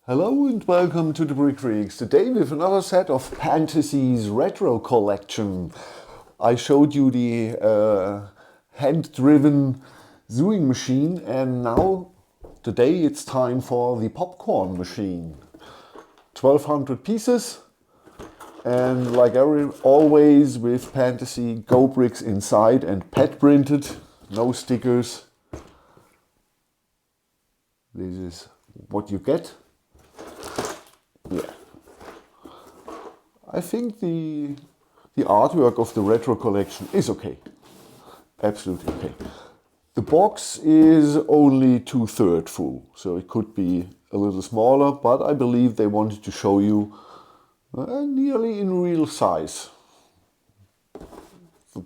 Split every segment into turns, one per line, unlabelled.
Hello and welcome to the Brickfreaks. Today with another set of Pantasy's retro collection. I showed you the hand-driven sewing machine, and now today it's time for the popcorn machine. 1200 pieces, and like always with Pantasy, Go bricks inside and pad printed, no stickers. This is what you get. Yeah, I think the artwork of the retro collection is okay, absolutely okay. The box is only 2/3 full, so it could be a little smaller, but I believe they wanted to show you nearly in real size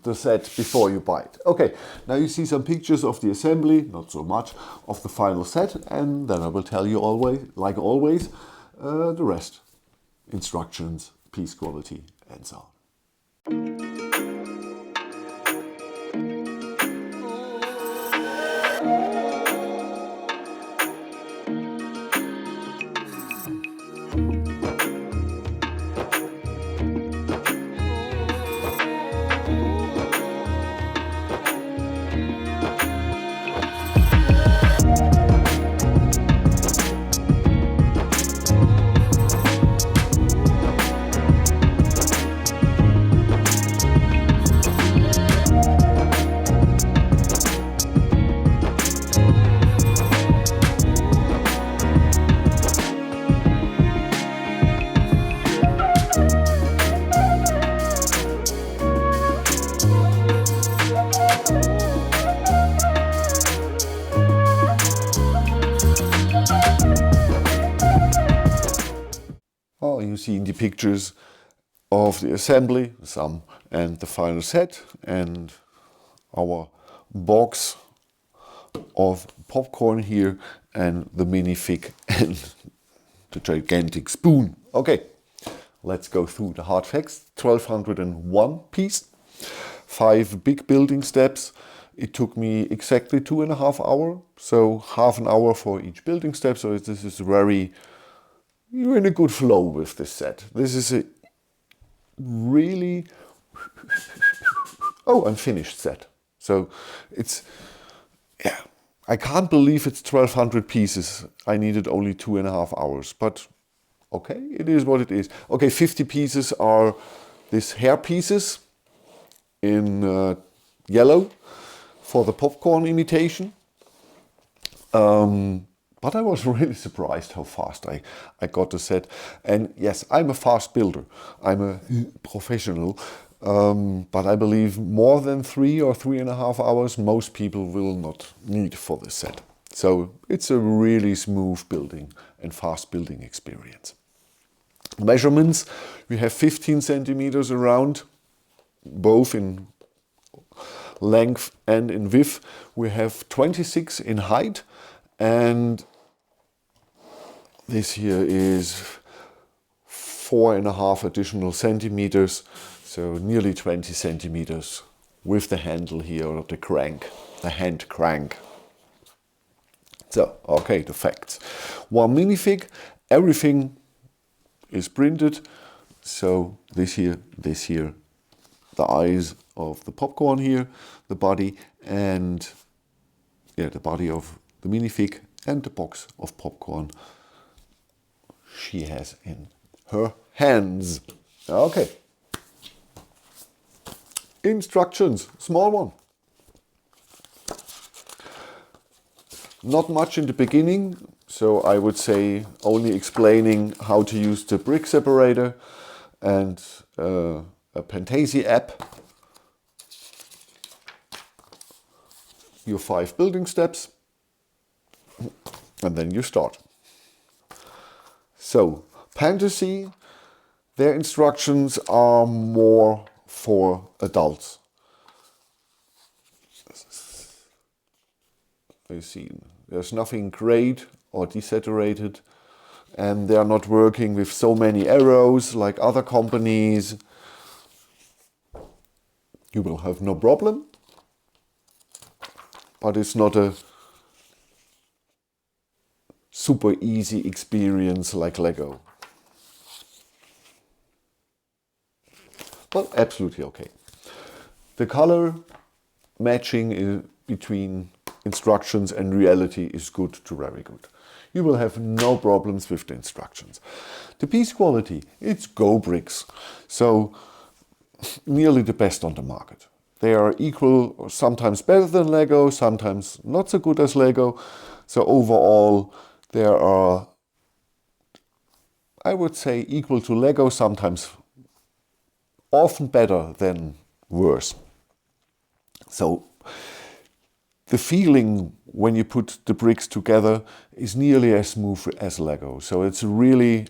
the set before you buy it. Okay, now you see some pictures of the assembly, not so much, of the final set, and then I will tell you always, like always, the rest. Instructions, piece quality, and so on. Oh, you see in the pictures of the assembly, some, and the final set, and our box of popcorn here, and the minifig and the gigantic spoon. Okay, let's go through the hard facts. 1201 piece, 5 big building steps. It took me exactly 2.5 hours, so half an hour for each building step. So this is you're in a good flow with this set. This is a really unfinished set. So it's, yeah, I can't believe it's 1200 pieces. I needed only 2.5 hours, but okay, it is what it is. Okay, 50 pieces are these hair pieces in yellow for the popcorn imitation. But I was really surprised how fast I got the set. And yes, I'm a fast builder. I'm a professional. But I believe more than 3 or 3.5 hours, most people will not need for this set. So it's a really smooth building and fast building experience. Measurements, we have 15 centimeters around, both in length and in width. We have 26 in height, and this here is 4.5 additional centimeters, so nearly 20 centimeters with the handle here, or the crank, the hand crank. So, okay, the facts. One minifig, everything is printed. So this here, the eyes of the popcorn here, the body, and yeah, the body of the minifig, and the box of popcorn she has in her hands. Okay. Instructions, small one. Not much in the beginning, so I would say only explaining how to use the brick separator and a Pantasy app. Your 5 building steps, and then you start. So, Pantasy, their instructions are more for adults. You see, there's nothing great or desaturated, and they are not working with so many arrows like other companies. You will have no problem, but it's not a super easy experience like Lego. But absolutely okay. The color matching between instructions and reality is good to very good. You will have no problems with the instructions. The piece quality, it's Go Bricks. So nearly the best on the market. They are equal or sometimes better than Lego, sometimes not so good as Lego. So overall, they are, I would say, equal to Lego, sometimes often better than worse. So the feeling when you put the bricks together is nearly as smooth as Lego. So it's a really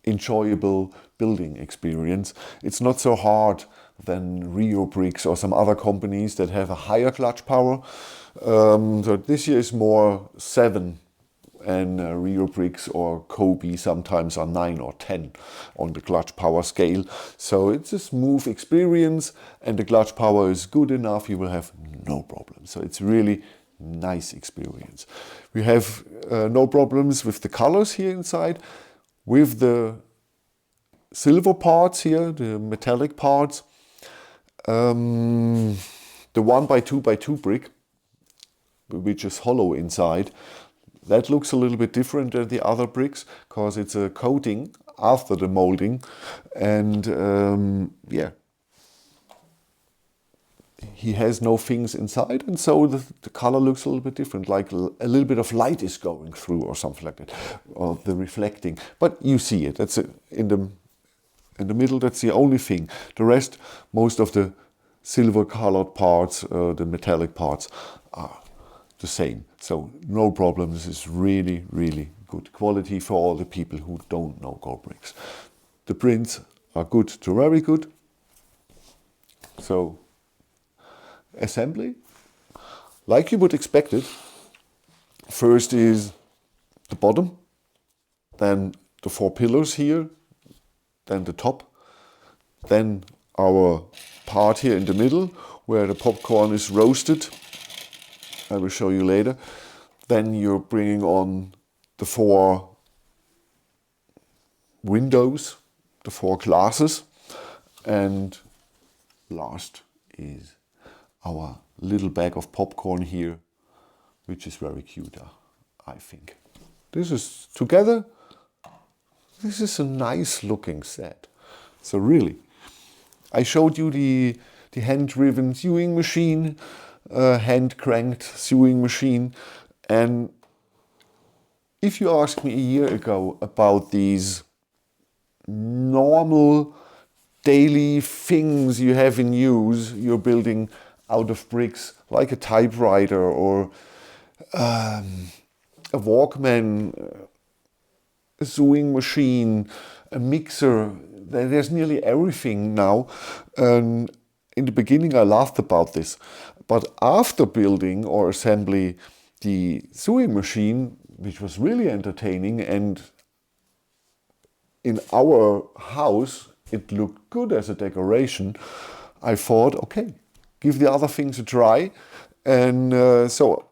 enjoyable building experience. It's not so hard than Rio Bricks or some other companies that have a higher clutch power. So this year is more 7, and Rio Bricks or Kobe sometimes are 9 or 10 on the clutch power scale. So it's a smooth experience, and the clutch power is good enough, you will have no problem. So it's really nice experience. We have no problems with the colors here inside. With the silver parts here, the metallic parts, the 1x2x2 brick, which is hollow inside, that looks a little bit different than the other bricks because it's a coating after the molding, and yeah, he has no things inside, and so the color looks a little bit different, like a little bit of light is going through or something like that, or the reflecting. But you see it. That's in the middle. That's the only thing. The rest, most of the silver colored parts, the metallic parts, are the same. So no problem. This is really, really good quality for all the people who don't know Go Bricks. The prints are good to very good. So assembly, like you would expect it. First is the bottom, then the 4 pillars here, then the top, then our part here in the middle where the popcorn is roasted. I will show you later. Then you're bringing on the 4 windows, the 4 glasses, and last is our little bag of popcorn here, which is very cute, I think. This is together, this is a nice looking set. So really, I showed you the hand-driven sewing machine, hand-cranked sewing machine, and if you asked me a year ago about these normal daily things you have in use, you're building out of bricks, like a typewriter or a Walkman, a sewing machine, a mixer. There's nearly everything now. And in the beginning I laughed about this. But after building or assembly the sewing machine, which was really entertaining, and in our house it looked good as a decoration, I thought, okay, give the other things a try. And so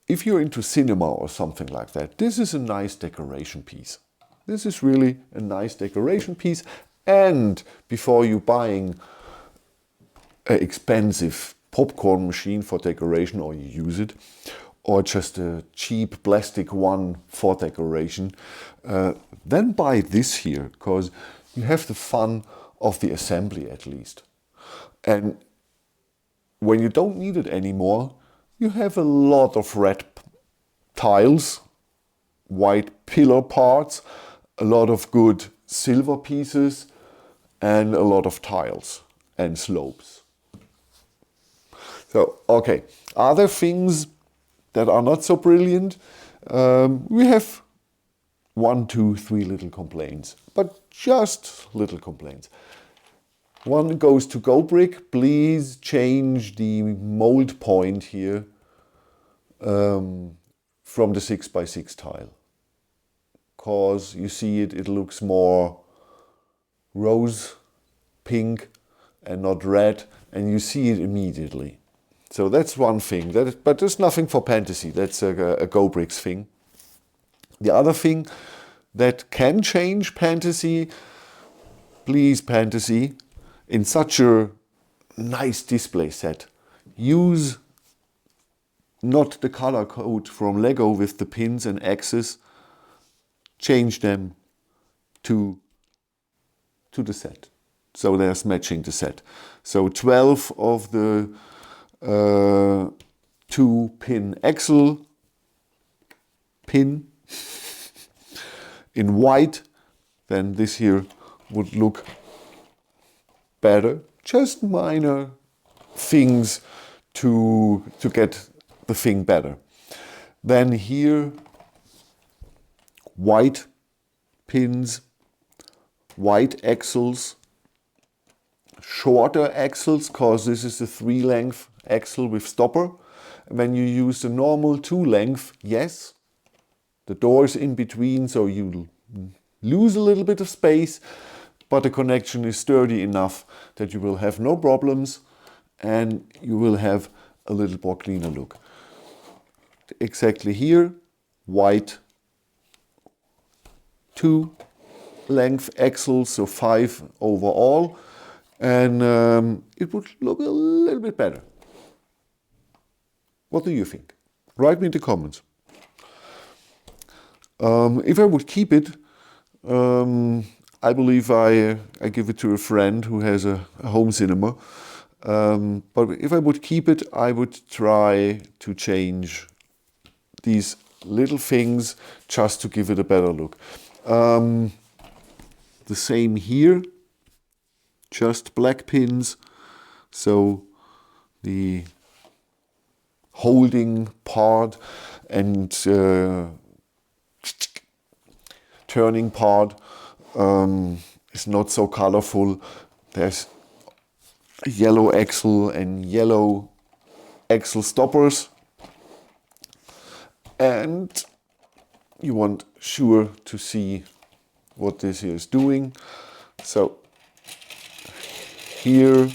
if you're into cinema or something like that, this is a nice decoration piece. This is really a nice decoration piece. And before you buying an expensive popcorn machine for decoration, or you use it, or just a cheap plastic one for decoration, then buy this here, because you have the fun of the assembly at least. And when you don't need it anymore, you have a lot of red tiles, white pillar parts, a lot of good silver pieces, and a lot of tiles and slopes. So, okay, are there things that are not so brilliant? We have 1, 2, 3 little complaints, but just little complaints. One goes to Go Brick. Please change the mold point here from the 6x6 tile. Because you see it looks more rose pink and not red, and you see it immediately. So that's one thing. But there's nothing for Pantasy. That's a Go Bricks thing. The other thing that can change Pantasy, please Pantasy, in such a nice display set, use not the color code from Lego with the pins and axes, change them to the set. So there's matching the set. So 12 of the 2-pin axle pin in white, then this here would look better. Just minor things to get the thing better. Then here, white pins, white axles, shorter axles, because this is a 3-length axle with stopper. When you use the normal 2-length, yes, the door is in between, so you lose a little bit of space, but the connection is sturdy enough that you will have no problems and you will have a little more cleaner look. Exactly here, white 2-length axles, so 5 overall, and it would look a little bit better. What do you think? Write me in the comments. If I would keep it, I believe I give it to a friend who has a home cinema. But if I would keep it, I would try to change these little things just to give it a better look. The same here, just black pins. So the holding part and turning part is not so colorful. There's a yellow axle and yellow axle stoppers, and you want sure to see what this here is doing. So here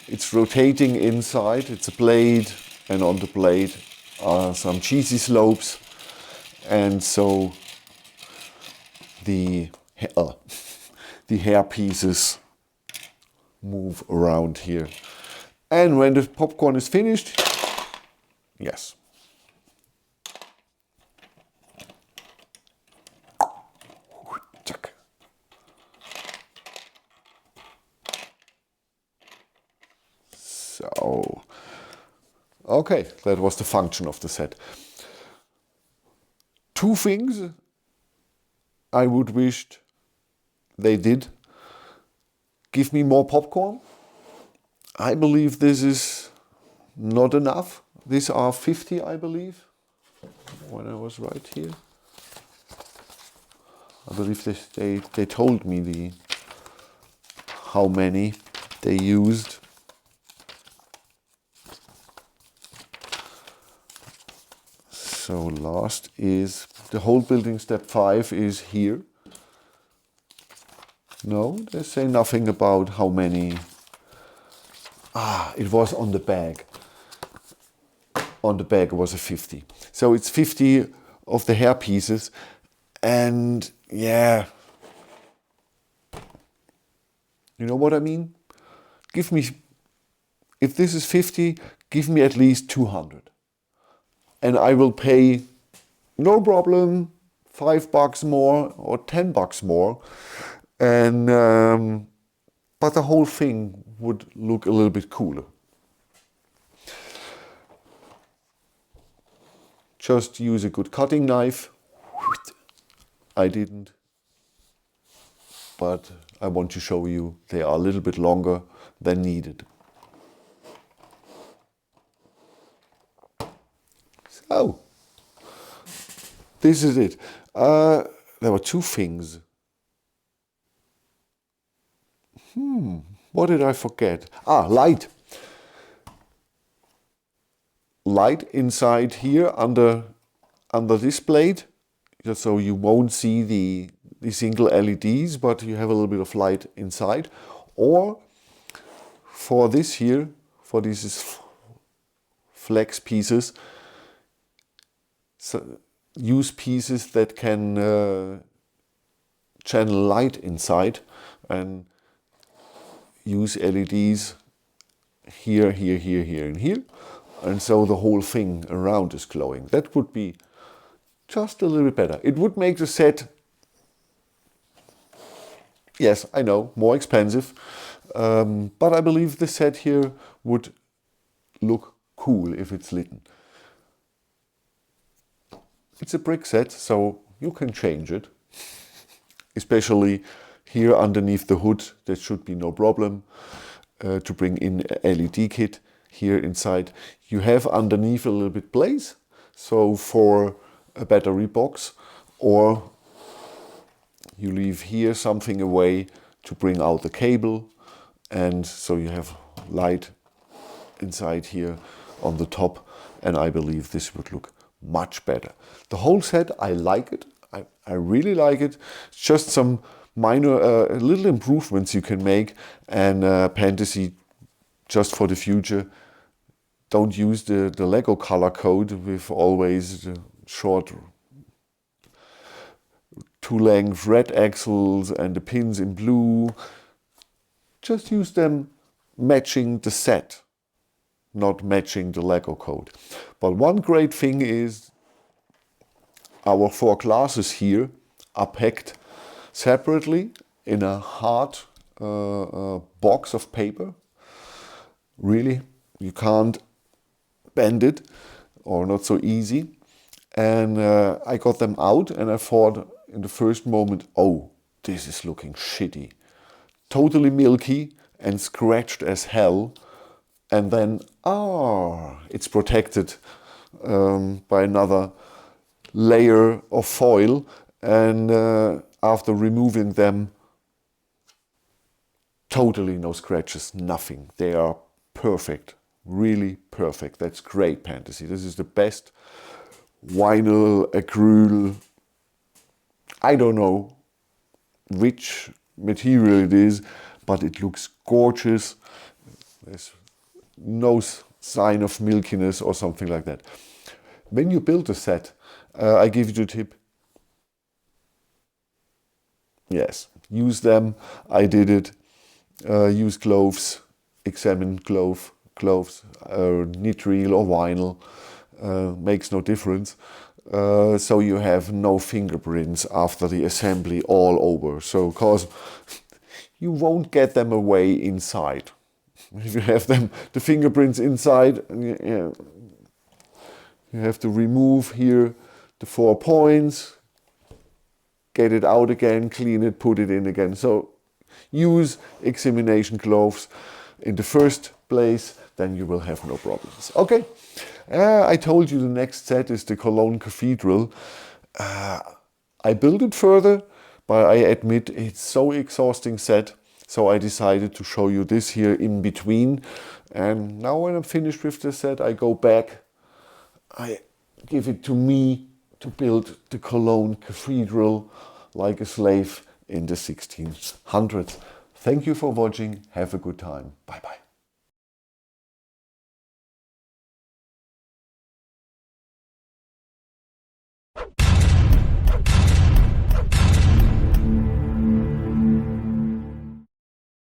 it's rotating inside, it's a blade, and on the blade are some cheesy slopes, and so the hair pieces move around here. And when the popcorn is finished, yes. So, okay, that was the function of the set. 2 things I would wish they did. Give me more popcorn. I believe this is not enough. These are 50, I believe, when I was right here. I believe they told me how many they used. So last is the whole building step 5 is here. No, they say nothing about how many. It was on the bag. On the bag was a 50. So it's 50 of the hair pieces, and yeah, you know what I mean? Give me, if this is 50, give me at least 200. And I will pay, no problem, $5 more or $10 more. And but the whole thing would look a little bit cooler. Just use a good cutting knife. I didn't, but I want to show you they are a little bit longer than needed. So, this is it. There were 2 things. What did I forget? Light. Light inside here under this plate, just so you won't see the single LEDs, but you have a little bit of light inside. Or for this here, for these flex pieces, so use pieces that can channel light inside and use LEDs here, here, here, here, and here. And so the whole thing around is glowing. That would be just a little bit better. It would make the set, yes, I know, more expensive. But I believe the set here would look cool if it's lit. It's a brick set, so you can change it. Especially here underneath the hood, there should be no problem to bring in a LED kit here inside. You have underneath a little bit place, so for a battery box, or you leave here something away to bring out the cable, and so you have light inside here on the top, and I believe this would look much better. The whole set, I like it. I really like it. It's just some minor little improvements you can make, and Pantasy, just for the future, don't use the Lego color code with always the short 2-length red axles and the pins in blue. Just use them matching the set, not matching the Lego code. But one great thing is our 4 glasses here are packed separately in a hard box of paper. Really, you can't bend it, or not so easy. And I got them out, and I thought in the first moment, oh, this is looking shitty. Totally milky and scratched as hell. And then, it's protected by another layer of foil, and after removing them, totally no scratches, nothing. They are perfect, really perfect. That's great, Pantasy. This is the best vinyl acrylic. I don't know which material it is, but it looks gorgeous. There's no sign of milkiness or something like that. When you build a set, I give you the tip. Yes, use them. I did it. Use gloves. Examine gloves. Nitrile or vinyl. Makes no difference. So you have no fingerprints after the assembly all over. So, cause you won't get them away inside. If you have them, the fingerprints inside, you have to remove here the 4 points, get it out again, clean it, put it in again. So use examination gloves in the first place, then you will have no problems. Okay, I told you the next set is the Cologne Cathedral. I built it further, but I admit it's so exhausting set. So I decided to show you this here in between. And now when I'm finished with the set, I go back. I give it to me to build the Cologne Cathedral like a slave in the 1600s. Thank you for watching. Have a good time. Bye bye.